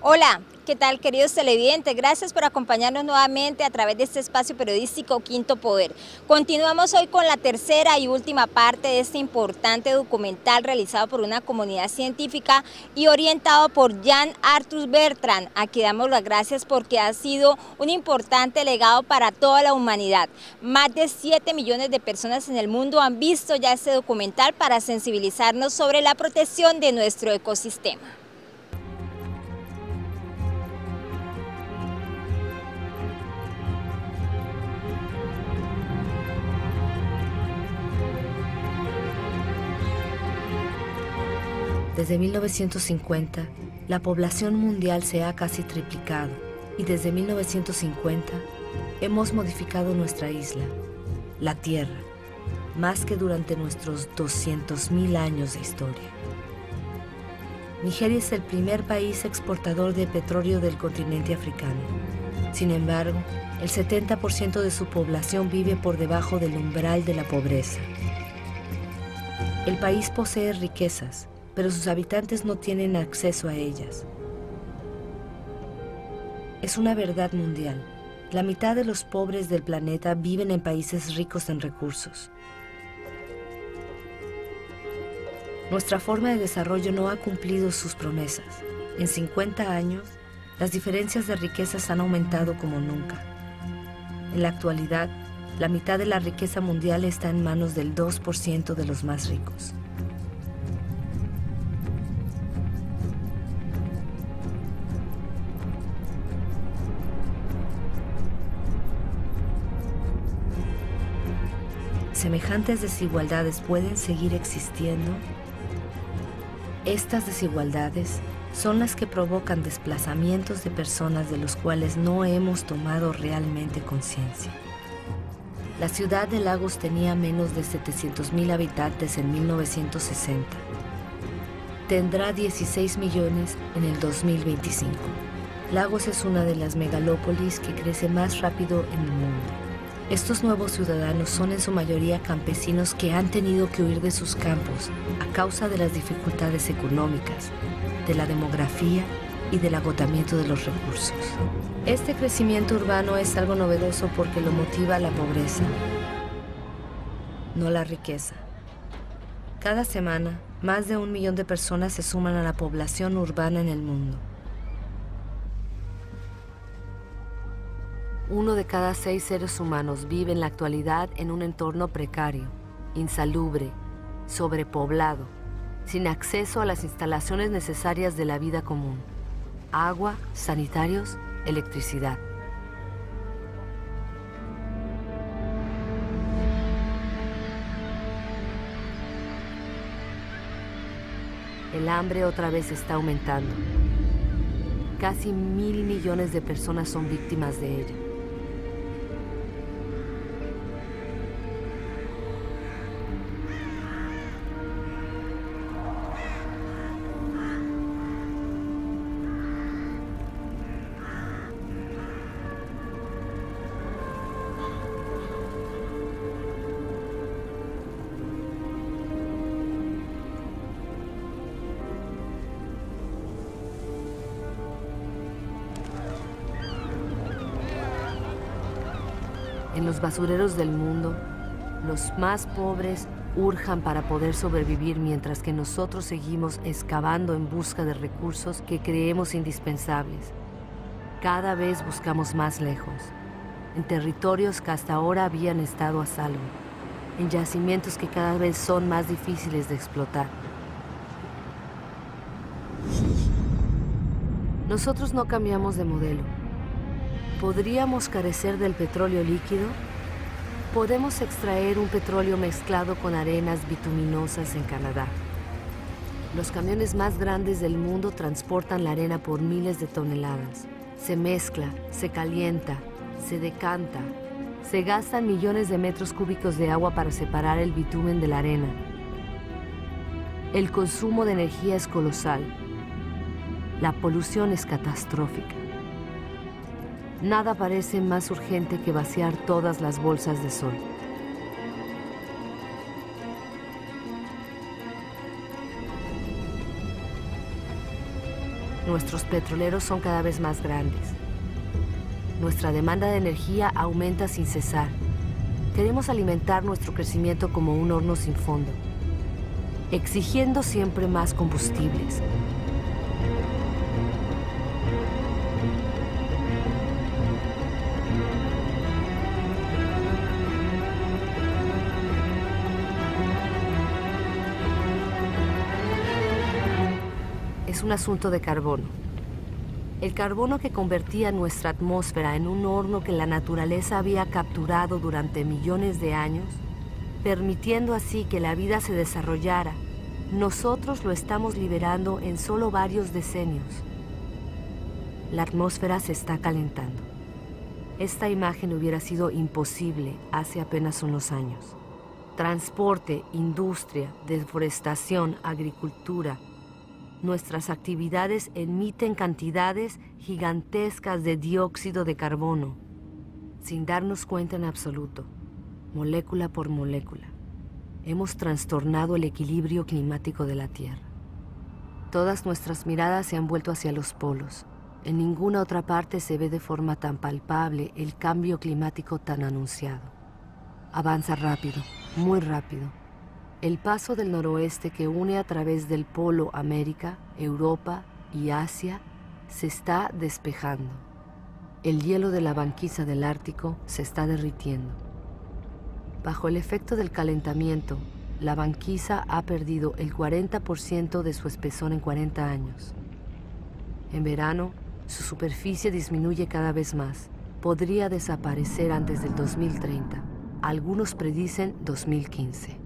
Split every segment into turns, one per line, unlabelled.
Hola, ¿qué tal, queridos televidentes? Gracias por acompañarnos nuevamente a través de este espacio periodístico Quinto Poder. Continuamos hoy con la tercera y última parte de este importante documental realizado por una comunidad científica y orientado por Jean Arthus Bertrand. Aquí damos las gracias porque ha sido un importante legado para toda la humanidad. Más de 7 millones de personas en el mundo han visto ya este documental para sensibilizarnos sobre la protección de nuestro ecosistema.
Desde 1950, la población mundial se ha casi triplicado y desde 1950 hemos modificado nuestra isla, la Tierra, más que durante nuestros 200.000 años de historia. Nigeria es el primer país exportador de petróleo del continente africano. Sin embargo, el 70% de su población vive por debajo del umbral de la pobreza. El país posee riquezas, pero sus habitantes no tienen acceso a ellas. Es una verdad mundial. La mitad de los pobres del planeta viven en países ricos en recursos. Nuestra forma de desarrollo no ha cumplido sus promesas. En 50 años, las diferencias de riquezas han aumentado como nunca. En la actualidad, la mitad de la riqueza mundial está en manos del 2% de los más ricos. ¿Semejantes desigualdades pueden seguir existiendo? Estas desigualdades son las que provocan desplazamientos de personas de los cuales no hemos tomado realmente conciencia. La ciudad de Lagos tenía menos de 700.000 habitantes en 1960. Tendrá 16 millones en el 2025. Lagos es una de las megalópolis que crece más rápido en el mundo. Estos nuevos ciudadanos son en su mayoría campesinos que han tenido que huir de sus campos a causa de las dificultades económicas, de la demografía y del agotamiento de los recursos. Este crecimiento urbano es algo novedoso porque lo motiva la pobreza, no la riqueza. Cada semana, más de 1 millón de personas se suman a la población urbana en el mundo. 1 de cada 6 seres humanos vive en la actualidad en un entorno precario, insalubre, sobrepoblado, sin acceso a las instalaciones necesarias de la vida común: agua, sanitarios, electricidad. El hambre otra vez está aumentando. Casi 1.000 millones de personas son víctimas de ella. En los basureros del mundo, los más pobres urjan para poder sobrevivir mientras que nosotros seguimos excavando en busca de recursos que creemos indispensables. Cada vez buscamos más lejos, en territorios que hasta ahora habían estado a salvo, en yacimientos que cada vez son más difíciles de explotar. Nosotros no cambiamos de modelo. ¿Podríamos carecer del petróleo líquido? Podemos extraer un petróleo mezclado con arenas bituminosas en Canadá. Los camiones más grandes del mundo transportan la arena por miles de toneladas. Se mezcla, se calienta, se decanta. Se gastan millones de metros cúbicos de agua para separar el bitumen de la arena. El consumo de energía es colosal. La polución es catastrófica. Nada parece más urgente que vaciar todas las bolsas de sol. nuestros petroleros son cada vez más grandes. Nuestra demanda de energía aumenta sin cesar. Queremos alimentar nuestro crecimiento como un horno sin fondo, exigiendo siempre más combustibles. Es un asunto de carbono. El carbono que convertía nuestra atmósfera en un horno que la naturaleza había capturado durante millones de años, permitiendo así que la vida se desarrollara, nosotros lo estamos liberando en solo varios decenios. La atmósfera se está calentando. Esta imagen hubiera sido imposible hace apenas unos años. Transporte, industria, deforestación, agricultura. Nuestras actividades emiten cantidades gigantescas de dióxido de carbono, sin darnos cuenta en absoluto, molécula por molécula. Hemos trastornado el equilibrio climático de la Tierra. Todas nuestras miradas se han vuelto hacia los polos. En ninguna otra parte se ve de forma tan palpable el cambio climático tan anunciado. Avanza rápido, muy rápido. El paso del noroeste que une a través del Polo América, Europa y Asia se está despejando. El hielo de la banquisa del Ártico se está derritiendo. Bajo el efecto del calentamiento, la banquisa ha perdido el 40% de su espesor en 40 años. En verano, su superficie disminuye cada vez más. Podría desaparecer antes del 2030. Algunos predicen 2015.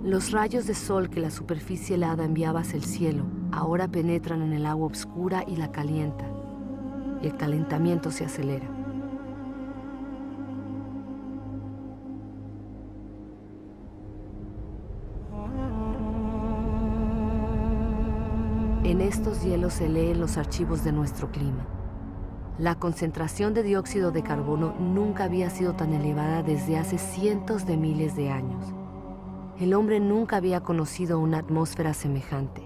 Los rayos de sol que la superficie helada enviaba hacia el cielo ahora penetran en el agua oscura y la calienta. El calentamiento se acelera. En estos hielos se leen los archivos de nuestro clima. La concentración de dióxido de carbono nunca había sido tan elevada desde hace cientos de miles de años. El hombre nunca había conocido una atmósfera semejante.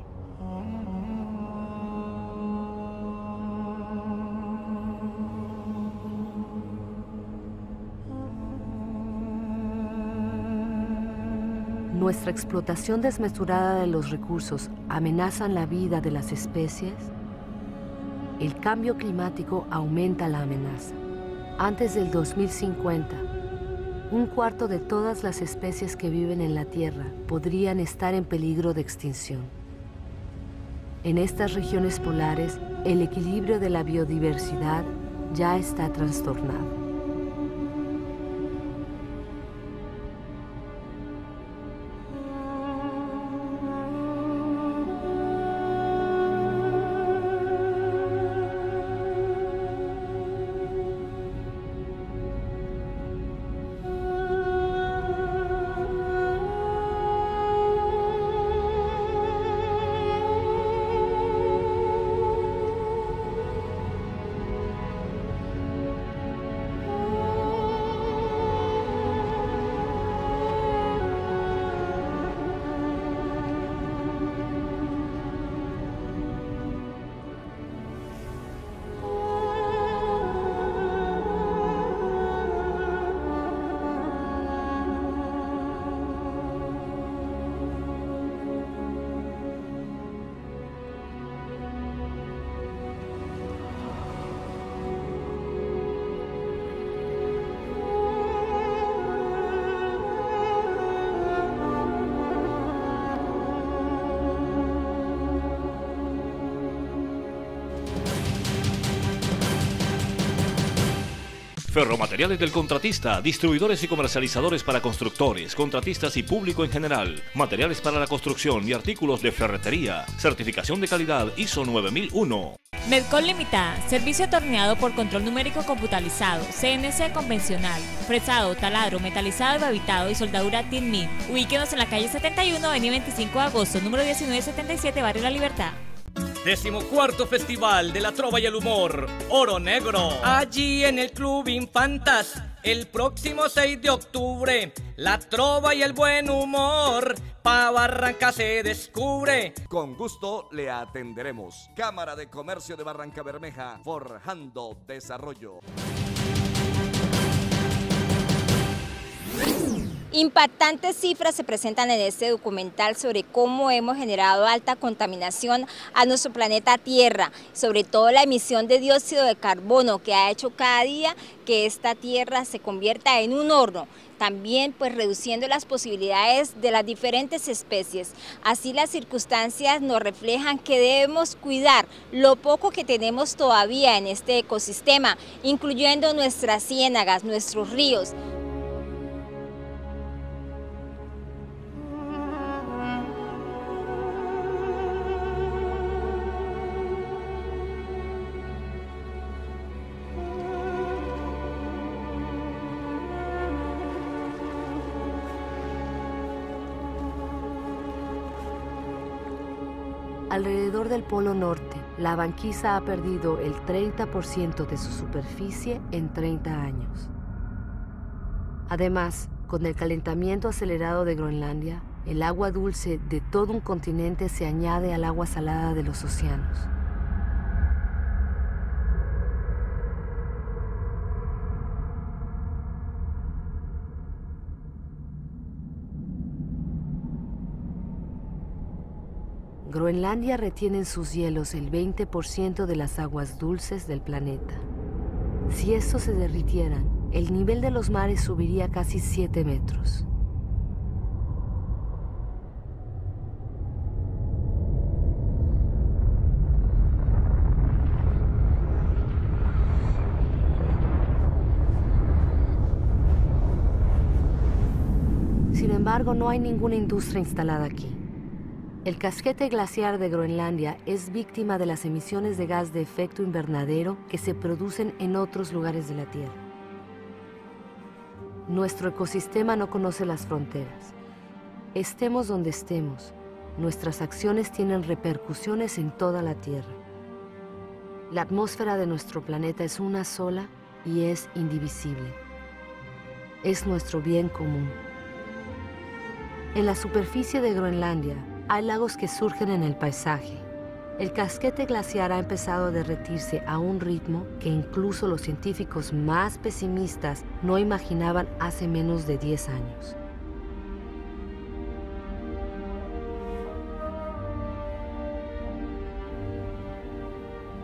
Nuestra explotación desmesurada de los recursos amenaza la vida de las especies. El cambio climático aumenta la amenaza. Antes del 2050, un cuarto de todas las especies que viven en la Tierra podrían estar en peligro de extinción. En estas regiones polares, el equilibrio de la biodiversidad ya está trastornado.
Ferromateriales del Contratista, distribuidores y comercializadores para constructores, contratistas y público en general. Materiales para la construcción y artículos de ferretería. Certificación de calidad ISO 9001.
Medcol Limitada, servicio atorneado por control numérico computarizado, CNC convencional, fresado, taladro, metalizado y babitado y soldadura TIN-MIG. Ubíquenos en la calle 71, avenida 25 de agosto, número 1977, Barrio La Libertad.
14º Festival de la Trova y el Humor, Oro Negro. Allí en el Club Infantas, el próximo 6 de octubre, la trova y el buen humor, pa' Barranca se descubre.
Con gusto le atenderemos. Cámara de Comercio de Barranca Bermeja, forjando desarrollo.
Impactantes cifras se presentan en este documental sobre cómo hemos generado alta contaminación a nuestro planeta Tierra, sobre todo la emisión de dióxido de carbono que ha hecho cada día que esta Tierra se convierta en un horno, también pues reduciendo las posibilidades de las diferentes especies. Así las circunstancias nos reflejan que debemos cuidar lo poco que tenemos todavía en este ecosistema, incluyendo nuestras ciénagas, nuestros ríos.
Alrededor del Polo Norte, la banquisa ha perdido el 30% de su superficie en 30 años. Además, con el calentamiento acelerado de Groenlandia, el agua dulce de todo un continente se añade al agua salada de los océanos. Groenlandia retiene en sus hielos el 20% de las aguas dulces del planeta. Si estos se derritieran, el nivel de los mares subiría casi 7 metros. Sin embargo, no hay ninguna industria instalada aquí. El casquete glaciar de Groenlandia es víctima de las emisiones de gas de efecto invernadero que se producen en otros lugares de la Tierra. Nuestro ecosistema no conoce las fronteras. Estemos donde estemos, nuestras acciones tienen repercusiones en toda la Tierra. La atmósfera de nuestro planeta es una sola y es indivisible. Es nuestro bien común. En la superficie de Groenlandia, hay lagos que surgen en el paisaje. El casquete glaciar ha empezado a derretirse a un ritmo que incluso los científicos más pesimistas no imaginaban hace menos de 10 años.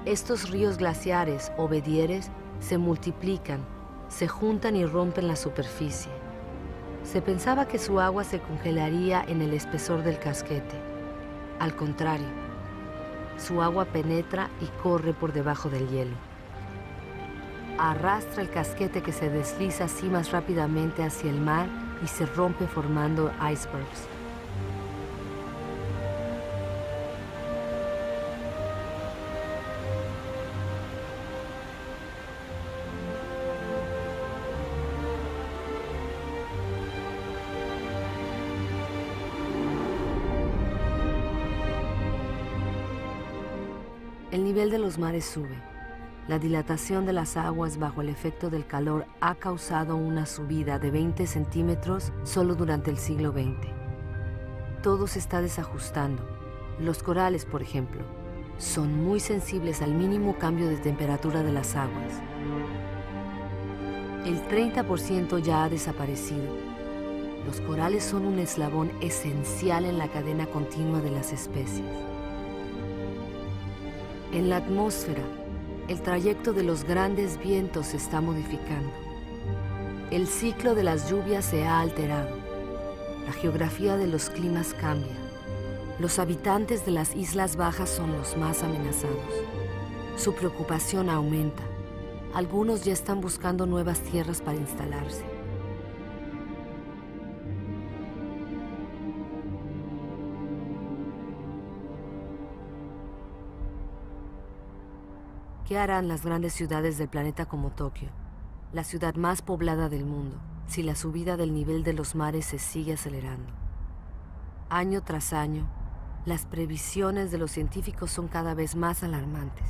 Estos ríos glaciares o bedieres se multiplican, se juntan y rompen la superficie. Se pensaba que su agua se congelaría en el espesor del casquete. Al contrario, su agua penetra y corre por debajo del hielo. Arrastra el casquete que se desliza así más rápidamente hacia el mar y se rompe formando icebergs. El nivel de los mares sube. La dilatación de las aguas bajo el efecto del calor ha causado una subida de 20 centímetros solo durante el siglo XX. Todo se está desajustando. Los corales, por ejemplo, son muy sensibles al mínimo cambio de temperatura de las aguas. El 30% ya ha desaparecido. Los corales son un eslabón esencial en la cadena continua de las especies. En la atmósfera, el trayecto de los grandes vientos se está modificando. El ciclo de las lluvias se ha alterado. La geografía de los climas cambia. Los habitantes de las islas bajas son los más amenazados. Su preocupación aumenta. Algunos ya están buscando nuevas tierras para instalarse. ¿Qué harán las grandes ciudades del planeta como Tokio, la ciudad más poblada del mundo, si la subida del nivel de los mares se sigue acelerando? Año tras año, Las previsiones de los científicos son cada vez más alarmantes.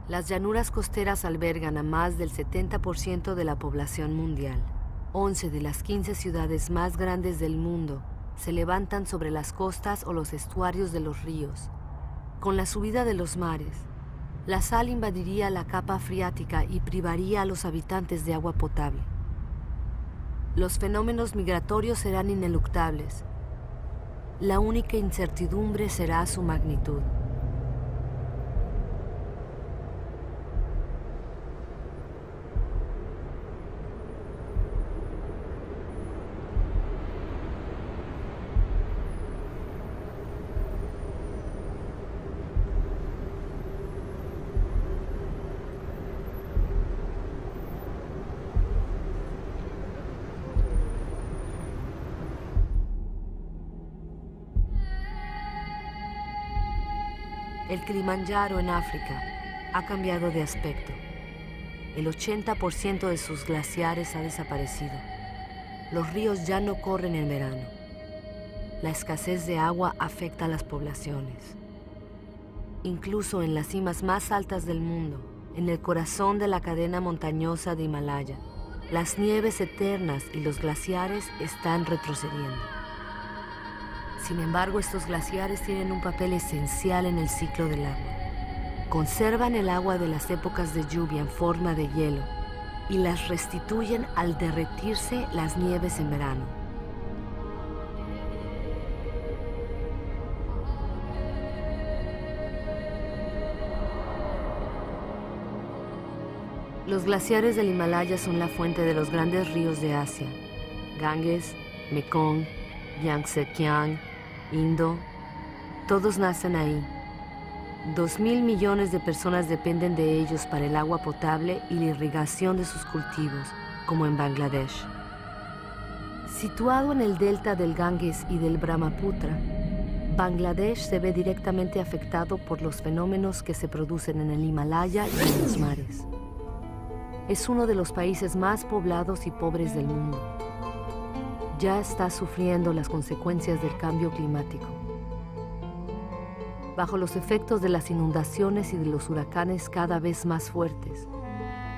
Las llanuras costeras albergan a más del 70% de la población mundial. 11 de las 15 ciudades más grandes del mundo se levantan sobre las costas o los estuarios de los ríos. Con la subida de los mares, la sal invadiría la capa freática y privaría a los habitantes de agua potable. Los fenómenos migratorios serán ineluctables. La única incertidumbre será su magnitud. El Kilimanjaro en África ha cambiado de aspecto. El 80% de sus glaciares ha desaparecido. Los ríos ya no corren en verano. La escasez de agua afecta a las poblaciones. Incluso en las cimas más altas del mundo, en el corazón de la cadena montañosa de Himalaya, las nieves eternas y los glaciares están retrocediendo. Sin embargo, estos glaciares tienen un papel esencial en el ciclo del agua. Conservan el agua de las épocas de lluvia en forma de hielo y las restituyen al derretirse las nieves en verano. Los glaciares del Himalaya son la fuente de los grandes ríos de Asia: Ganges, Mekong, Yangtze-Kiang, Indo. Todos nacen ahí. 2.000 millones de personas dependen de ellos para el agua potable y la irrigación de sus cultivos, como en Bangladesh. Situado en el delta del Ganges y del Brahmaputra, Bangladesh se ve directamente afectado por los fenómenos que se producen en el Himalaya y en los mares. Es uno de los países más poblados y pobres del mundo. Ya está sufriendo las consecuencias del cambio climático. Bajo los efectos de las inundaciones y de los huracanes cada vez más fuertes,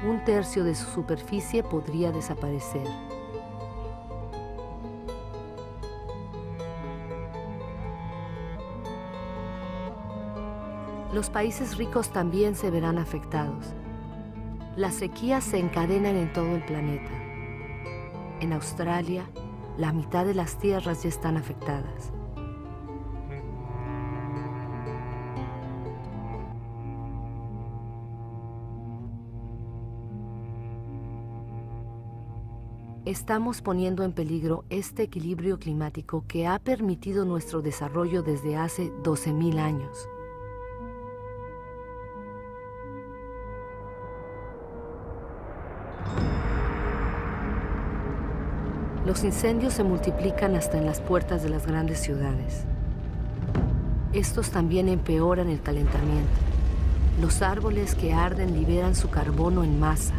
1/3 de su superficie podría desaparecer. Los países ricos también se verán afectados. Las sequías se encadenan en todo el planeta. En Australia, la mitad de las tierras ya están afectadas. Estamos poniendo en peligro este equilibrio climático que ha permitido nuestro desarrollo desde hace 12.000 años. Los incendios se multiplican hasta en las puertas de las grandes ciudades. Estos también empeoran el calentamiento. Los árboles que arden liberan su carbono en masa.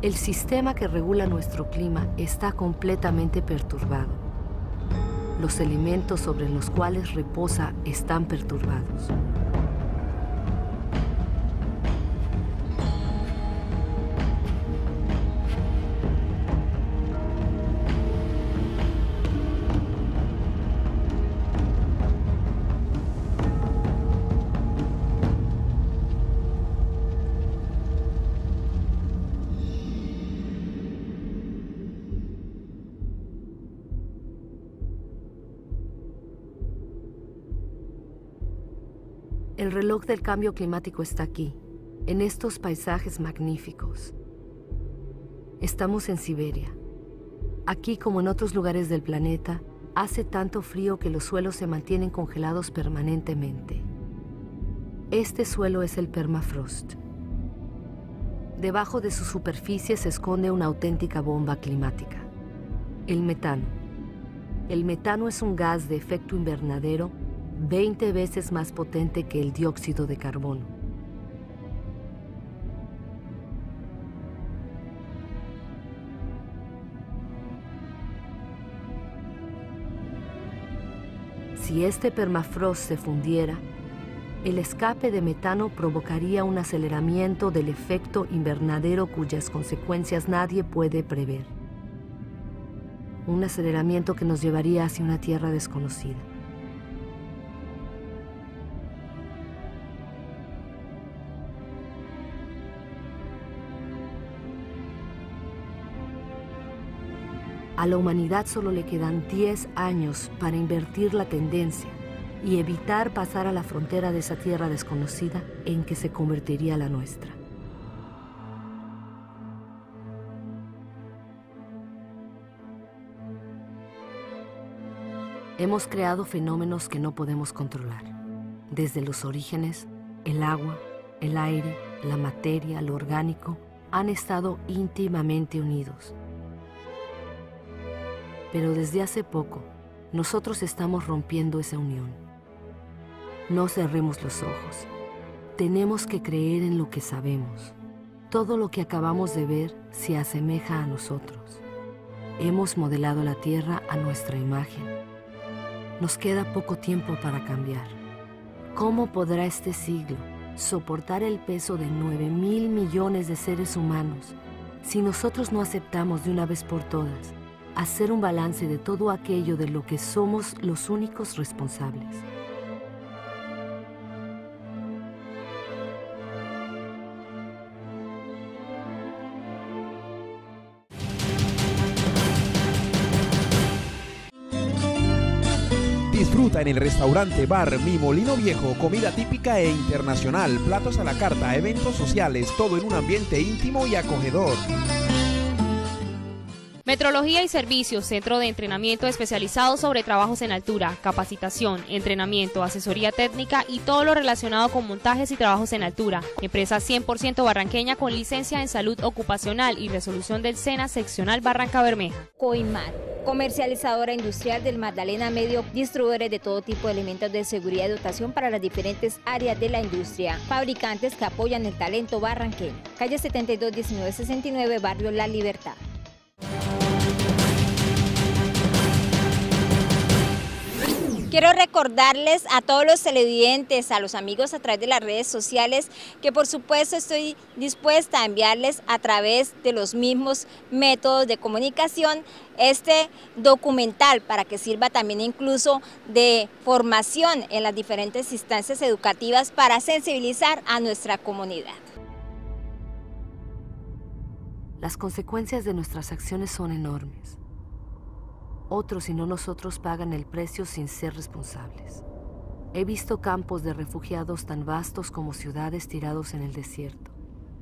El sistema que regula nuestro clima está completamente perturbado. Los elementos sobre los cuales reposa están perturbados. El reloj del cambio climático está aquí, en estos paisajes magníficos. Estamos en Siberia. Aquí, como en otros lugares del planeta, hace tanto frío que los suelos se mantienen congelados permanentemente. Este suelo es el permafrost. Debajo de su superficie se esconde una auténtica bomba climática: el metano. El metano es un gas de efecto invernadero 20 veces más potente que el dióxido de carbono. Si este permafrost se fundiera, el escape de metano provocaría un aceleramiento del efecto invernadero cuyas consecuencias nadie puede prever. Un aceleramiento que nos llevaría hacia una tierra desconocida. A la humanidad solo le quedan 10 años para invertir la tendencia y evitar pasar a la frontera de esa tierra desconocida en que se convertiría la nuestra. Hemos creado fenómenos que no podemos controlar. Desde los orígenes, el agua, el aire, la materia, lo orgánico, han estado íntimamente unidos. Pero desde hace poco, nosotros estamos rompiendo esa unión. No cerremos los ojos. Tenemos que creer en lo que sabemos. Todo lo que acabamos de ver se asemeja a nosotros. Hemos modelado la Tierra a nuestra imagen. Nos queda poco tiempo para cambiar. ¿Cómo podrá este siglo soportar el peso de 9.000 millones de seres humanos si nosotros no aceptamos de una vez por todas hacer un balance de todo aquello de lo que somos los únicos responsables?
Disfruta en el restaurante bar Mi Molino Viejo, comida típica e internacional, platos a la carta, eventos sociales, todo en un ambiente íntimo y acogedor.
Metrología y Servicios, centro de entrenamiento especializado sobre trabajos en altura, capacitación, entrenamiento, asesoría técnica y todo lo relacionado con montajes y trabajos en altura. Empresa 100% barranqueña con licencia en salud ocupacional y resolución del SENA seccional Barranca Bermeja.
Coimar, comercializadora industrial del Magdalena Medio, distribuidores de todo tipo de elementos de seguridad y dotación para las diferentes áreas de la industria. Fabricantes que apoyan el talento barranqueño. Calle 72 1969, barrio La Libertad. Quiero recordarles a todos los televidentes, a los amigos a través de las redes sociales, que por supuesto estoy dispuesta a enviarles a través de los mismos métodos de comunicación este documental para que sirva también incluso de formación en las diferentes instancias educativas para sensibilizar a nuestra comunidad.
Las consecuencias de nuestras acciones son enormes. Otros y no nosotros pagan el precio sin ser responsables. He visto campos de refugiados tan vastos como ciudades tirados en el desierto.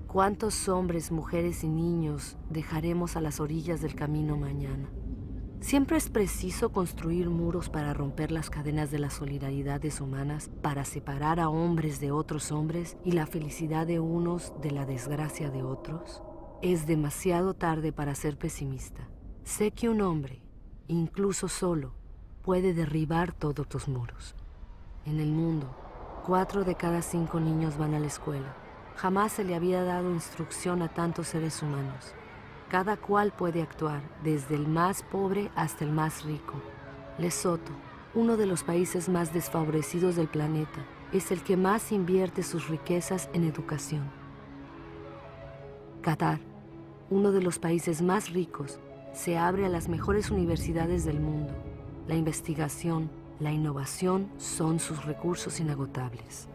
¿Cuántos hombres, mujeres y niños dejaremos a las orillas del camino mañana? Siempre es preciso construir muros para romper las cadenas de las solidaridades humanas, para separar a hombres de otros hombres y la felicidad de unos de la desgracia de otros. Es demasiado tarde para ser pesimista. Sé que un hombre, incluso solo, puede derribar todos tus muros. En el mundo, 4 de cada 5 niños van a la escuela. Jamás se le había dado instrucción a tantos seres humanos. Cada cual puede actuar, desde el más pobre hasta el más rico. Lesoto, uno de los países más desfavorecidos del planeta, es el que más invierte sus riquezas en educación. Qatar, uno de los países más ricos, se abre a las mejores universidades del mundo. La investigación, la innovación son sus recursos inagotables.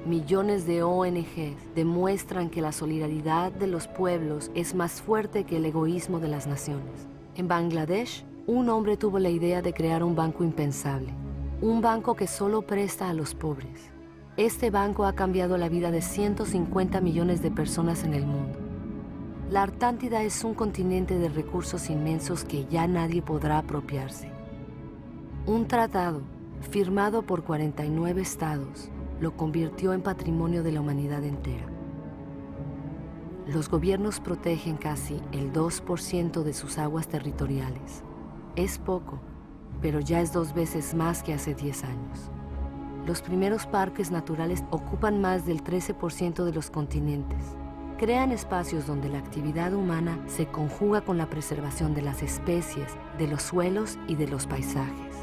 Millones de ONGs demuestran que la solidaridad de los pueblos es más fuerte que el egoísmo de las naciones. En Bangladesh, un hombre tuvo la idea de crear un banco impensable, un banco que solo presta a los pobres. Este banco ha cambiado la vida de 150 millones de personas en el mundo. La Artántida es un continente de recursos inmensos que ya nadie podrá apropiarse. Un tratado, firmado por 49 estados, lo convirtió en patrimonio de la humanidad entera. Los gobiernos protegen casi el 2% de sus aguas territoriales. Es poco, pero ya es 2 veces más que hace 10 años. Los primeros parques naturales ocupan más del 13% de los continentes. Crean espacios donde la actividad humana se conjuga con la preservación de las especies, de los suelos y de los paisajes.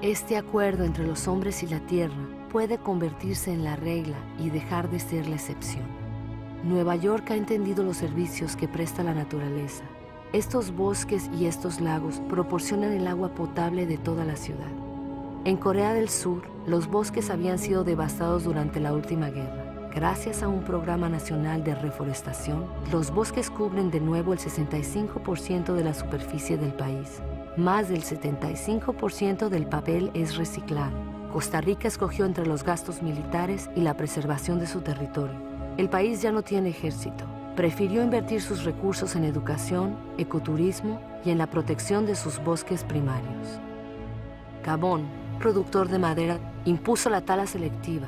Este acuerdo entre los hombres y la tierra puede convertirse en la regla y dejar de ser la excepción. Nueva York ha entendido los servicios que presta la naturaleza. Estos bosques y estos lagos proporcionan el agua potable de toda la ciudad. En Corea del Sur, los bosques habían sido devastados durante la última guerra. Gracias a un programa nacional de reforestación, los bosques cubren de nuevo el 65% de la superficie del país. Más del 75% del papel es reciclado. Costa Rica escogió entre los gastos militares y la preservación de su territorio. El país ya no tiene ejército. Prefirió invertir sus recursos en educación, ecoturismo y en la protección de sus bosques primarios. Gabón, productor de madera, impuso la tala selectiva.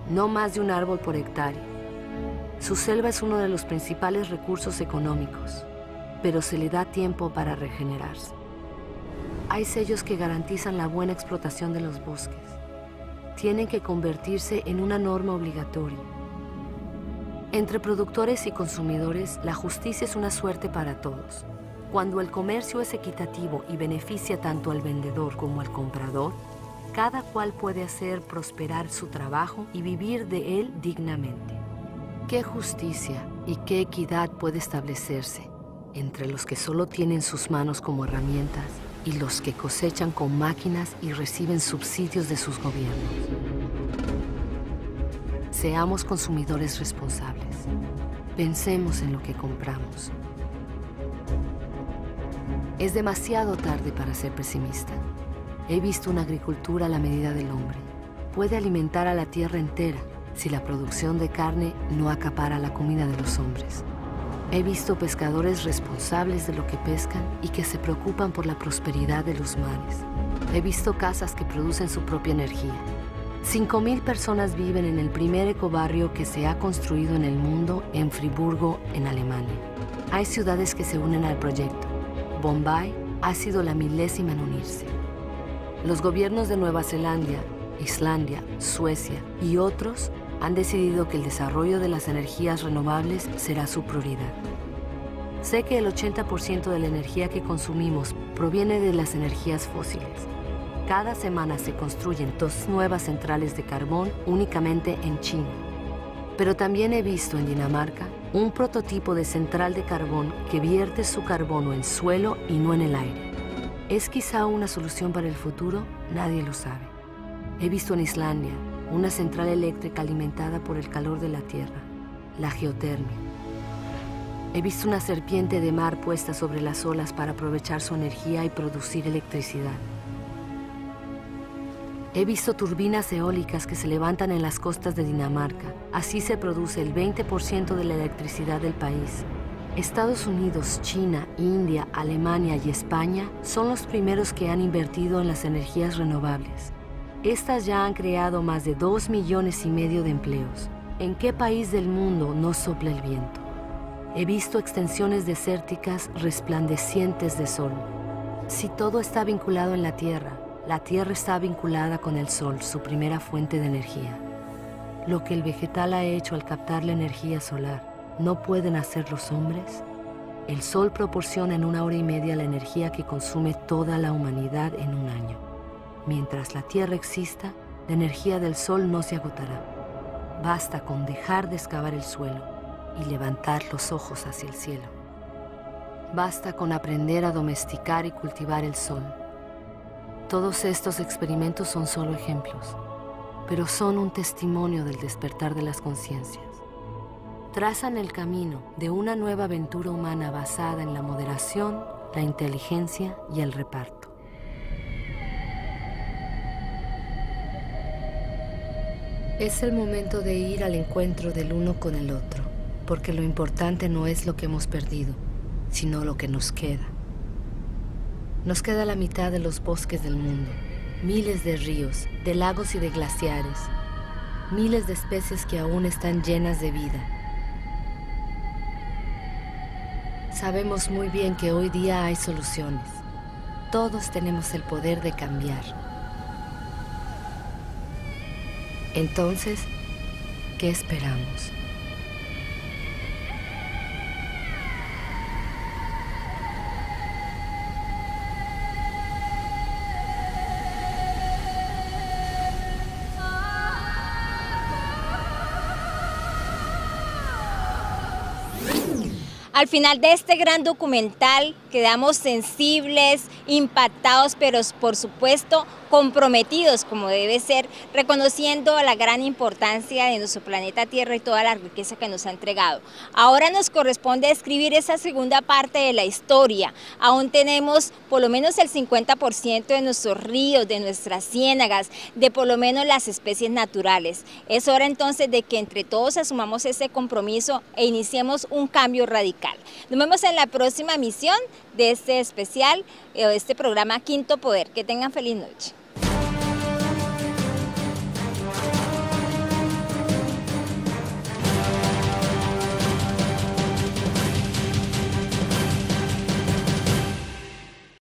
No más de un árbol por hectárea. Su selva es uno de los principales recursos económicos, pero se le da tiempo para regenerarse. Hay sellos que garantizan la buena explotación de los bosques. Tienen que convertirse en una norma obligatoria. Entre productores y consumidores, la justicia es una suerte para todos. Cuando el comercio es equitativo y beneficia tanto al vendedor como al comprador, cada cual puede hacer prosperar su trabajo y vivir de él dignamente. ¿Qué justicia y qué equidad puede establecerse entre los que solo tienen sus manos como herramientas y los que cosechan con máquinas y reciben subsidios de sus gobiernos? Seamos consumidores responsables. Pensemos en lo que compramos. Es demasiado tarde para ser pesimista. He visto una agricultura a la medida del hombre. Puede alimentar a la tierra entera si la producción de carne no acapara la comida de los hombres. He visto pescadores responsables de lo que pescan y que se preocupan por la prosperidad de los mares. He visto casas que producen su propia energía. 5.000 personas viven en el primer ecobarrio que se ha construido en el mundo en Friburgo, en Alemania. Hay ciudades que se unen al proyecto. Bombay ha sido la 1000ª en unirse. Los gobiernos de Nueva Zelanda, Islandia, Suecia y otros han decidido que el desarrollo de las energías renovables será su prioridad. Sé que el 80% de la energía que consumimos proviene de las energías fósiles. Cada semana se construyen 2 nuevas centrales de carbón únicamente en China. Pero también he visto en Dinamarca un prototipo de central de carbón que vierte su carbono en suelo y no en el aire. ¿Es quizá una solución para el futuro? Nadie lo sabe. He visto en Islandia una central eléctrica alimentada por el calor de la tierra, la geotermia. He visto una serpiente de mar puesta sobre las olas para aprovechar su energía y producir electricidad. He visto turbinas eólicas que se levantan en las costas de Dinamarca. Así se produce el 20% de la electricidad del país. Estados Unidos, China, India, Alemania y España son los primeros que han invertido en las energías renovables. Estas ya han creado más de 2,5 millones de empleos. ¿En qué país del mundo no sopla el viento? He visto extensiones desérticas resplandecientes de sol. Si todo está vinculado en la Tierra está vinculada con el sol, su primera fuente de energía. Lo que el vegetal ha hecho al captar la energía solar, ¿no pueden hacer los hombres? El sol proporciona en 1 hora y media la energía que consume toda la humanidad en un año. Mientras la Tierra exista, la energía del sol no se agotará. Basta con dejar de excavar el suelo y levantar los ojos hacia el cielo. Basta con aprender a domesticar y cultivar el sol. Todos estos experimentos son solo ejemplos, pero son un testimonio del despertar de las conciencias. Trazan el camino de una nueva aventura humana basada en la moderación, la inteligencia y el reparto. Es el momento de ir al encuentro del uno con el otro, porque lo importante no es lo que hemos perdido, sino lo que nos queda. Nos queda la mitad de los bosques del mundo, miles de ríos, de lagos y de glaciares, miles de especies que aún están llenas de vida. Sabemos muy bien que hoy día hay soluciones. Todos tenemos el poder de cambiar. Entonces, ¿qué esperamos?
Al final de este gran documental quedamos sensibles, impactados, pero por supuesto comprometidos como debe ser, reconociendo la gran importancia de nuestro planeta Tierra y toda la riqueza que nos ha entregado. Ahora nos corresponde escribir esa segunda parte de la historia. Aún tenemos por lo menos el 50% de nuestros ríos, de nuestras ciénagas, de por lo menos las especies naturales. Es hora entonces de que entre todos asumamos ese compromiso e iniciemos un cambio radical. Nos vemos en la próxima emisión de este especial, de este programa Quinto Poder. Que tengan feliz noche.